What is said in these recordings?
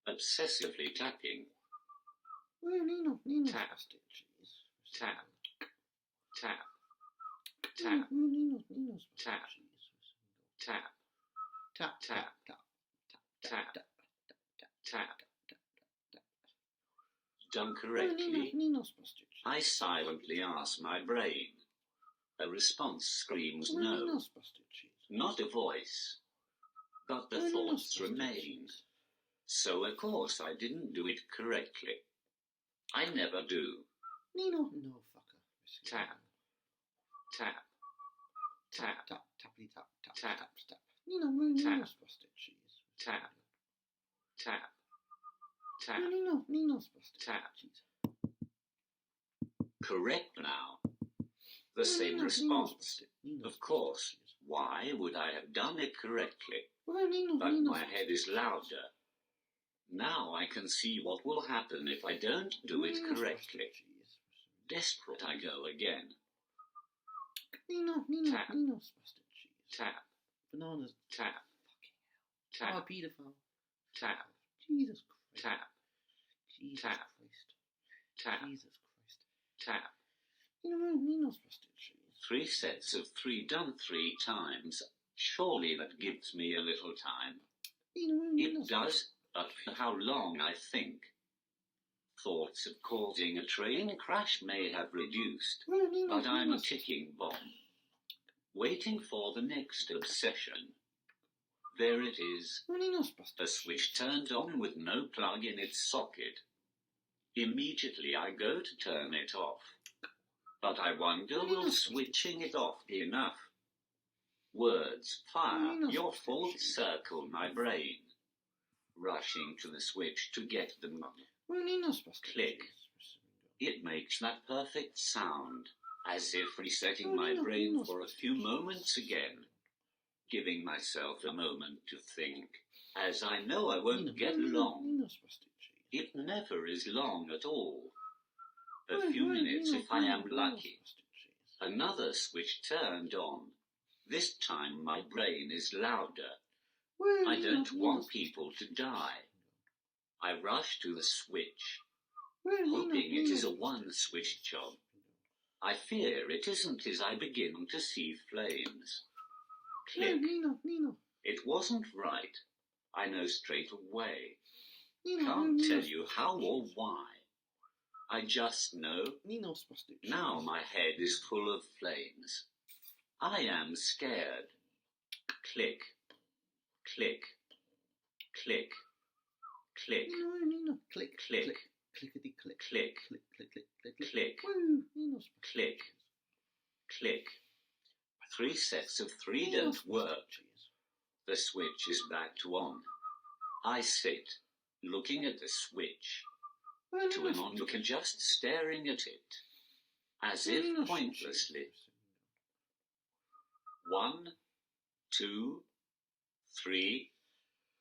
Obsessively tapping. Tap. Tap. Tap. Tap. Tap. Tap. Tap. Tap. Tap. Tap. Done correctly. I silently ask my brain. A response screams no. Not a voice. But the thoughts remain. So of course I didn't do it correctly. I never do. No, fucker. Tap. Tap. Tap. Tap. Tappity tap. Tap. Tap. Tap. Tap. Nino, Tap. busted cheese. Tap. Tap. Tap. Nino's busted Tap. cheese. Correct now. The same response. Of course. Why would I have done it correctly? But my head is louder. Now I can see what will happen if I don't do it correctly. Desperate I go again. Tap. Nino's busted cheese. Tap. Bananas. Tap. Fucking hell. Tap. Oh, pedophile. Tap. Jesus Christ. Tap. Jesus Tap. Christ. Tap. Jesus Christ. Tap. Nino's busted cheese. 3 sets of 3 done 3 times. Surely that gives me a little time. It does, but for how long I think. Thoughts of causing a train crash may have reduced, but I'm a ticking bomb. Waiting for the next obsession. There it is. A switch turned on with no plug in its socket. Immediately I go to turn it off. But I wonder, will switching it off be enough? Words fire, your thoughts circle my brain. Rushing to the switch to get them. Click. It makes that perfect sound, as if resetting my brain for a few moments again. Giving myself a moment to think, as I know I won't get long. It never is long at all. A few minutes if I am lucky. Another switch turned on. This time my brain is louder. I don't want people to die. I rush to the switch, hoping it is a one-switch job. I fear it isn't as I begin to see flames. Click. It wasn't right. I know straight away. Can't tell you how or why. I just know. Now my head is full of flames. I am scared. Click. Click. Click. Click. Click. Click. Clickety click. Click. Click. Click. Click. Click. Click. Click. 3 sets of 3 don't work. The switch is back to on. I sit, looking at the switch, to an onlooker just staring at it, as if pointlessly. 1, 2, 3,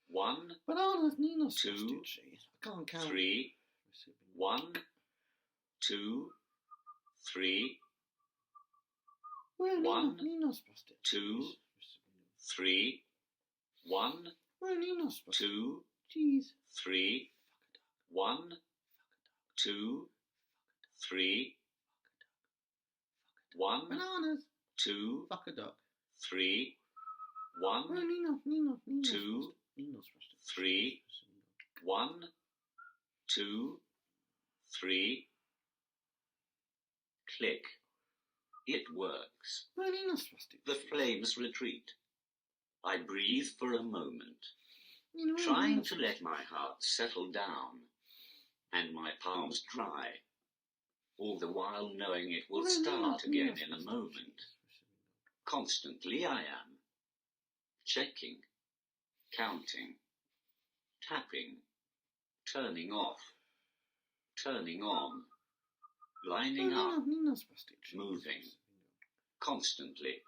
1, Bananas, Nino's 2, I can't count. 3, 1, 2, 3, 1, 2, 3, 1, 2, Jeez. 3, 1, 2, 3, 1, Bananas. 2, Fuck a duck. 3, 1, Nino. 2, Nino's 3, 1, 2, 3. Click. It works. The flames retreat. I breathe for a moment, trying to let my heart settle down and my palms dry, all the while knowing it will start again in a moment. Constantly I am checking, counting, tapping, turning off, turning on, lining up, moving, constantly.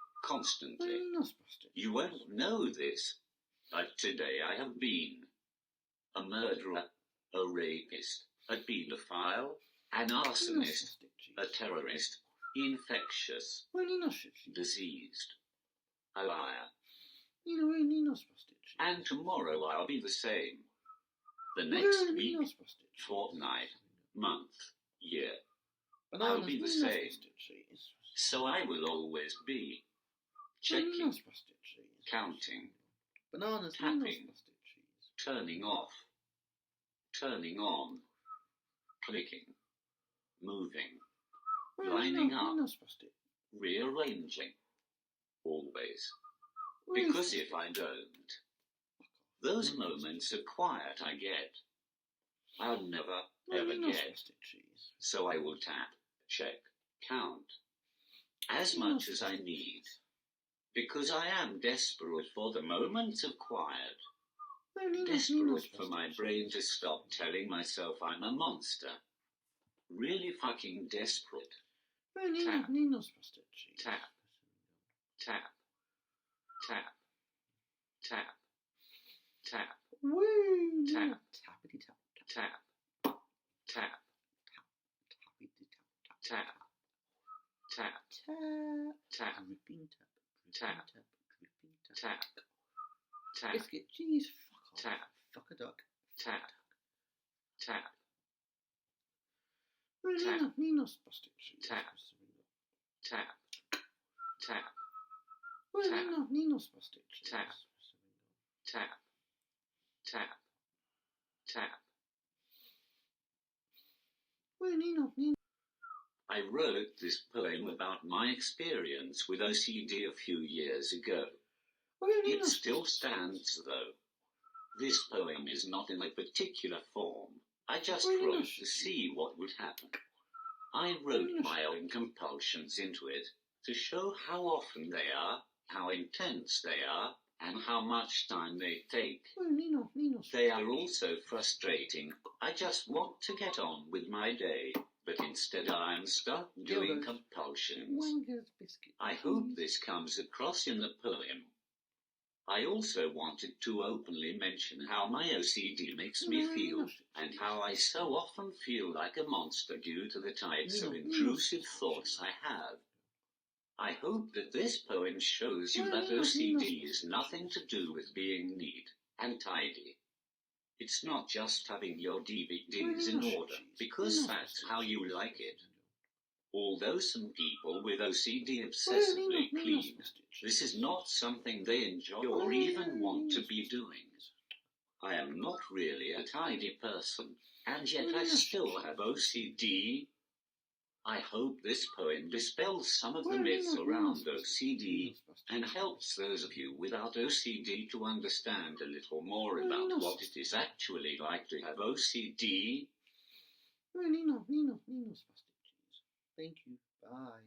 You won't know this, but today I have been a murderer, a rapist, a pedophile, an arsonist, a terrorist, infectious, diseased, a liar. And tomorrow I'll be the same. The next Bananas, week, Ninos busted cheese. fortnight, month, year, Bananas, I'll be the Ninos same. busted cheese. So I will always be checking, Ninos busted cheese. counting, Bananas, tapping, Ninos busted cheese. turning off, turning on, clicking, moving, lining up, Ninos busted. rearranging, always. Where is Because it? if I don't, those moments of quiet I get, I'll never, ever Ninos get. busted cheese. So I will tap, check, count, as Ninos much as I busted need, cheese. because I am desperate for the moments of quiet, Ninos desperate for busted my cheese. brain to stop telling myself I'm a monster. Really fucking desperate. Tap. Ninos busted cheese. Tap. Tap, tap, tap, tap, Woo! Tap. Tappity tap. tap, tap, Tappity tap. tap, tap, Tap. tap, Dripping tap. Tap. Dripping tap. tap, tap, Biscuit cheese. Fuck off. Tap. Fuck a duck. tap, tap, Ninos busted cheese. Tap. tap, tap, Ninos busted cheese. Tap. tap, tap, tap. Ninos. I wrote this poem about my experience with OCD a few years ago. It still stands, though. This poem is not in a particular form. I just wrote to see what would happen. I wrote my own compulsions into it to show how often they are, how intense they are, and how much time they take. Ninos. They are also frustrating. I just want to get on with my day, but instead I'm stuck doing compulsions. Wanger's biscuit. I hope this comes across in the poem. I also wanted to openly mention how my OCD makes me feel, and how I so often feel like a monster due to the types of intrusive thoughts I have. I hope that this poem shows you that OCD is nothing to do with being neat and tidy. It's not just having your DVDs in order, because that's how you like it. Although some people with OCD obsessively clean, this is not something they enjoy or even want to be doing. I am not really a tidy person, and yet I still have OCD. I hope this poem dispels some of the myths around OCD and helps those of you without OCD to understand a little more about what it is actually like to have OCD. Ninos busted cheese. Thank you. Bye.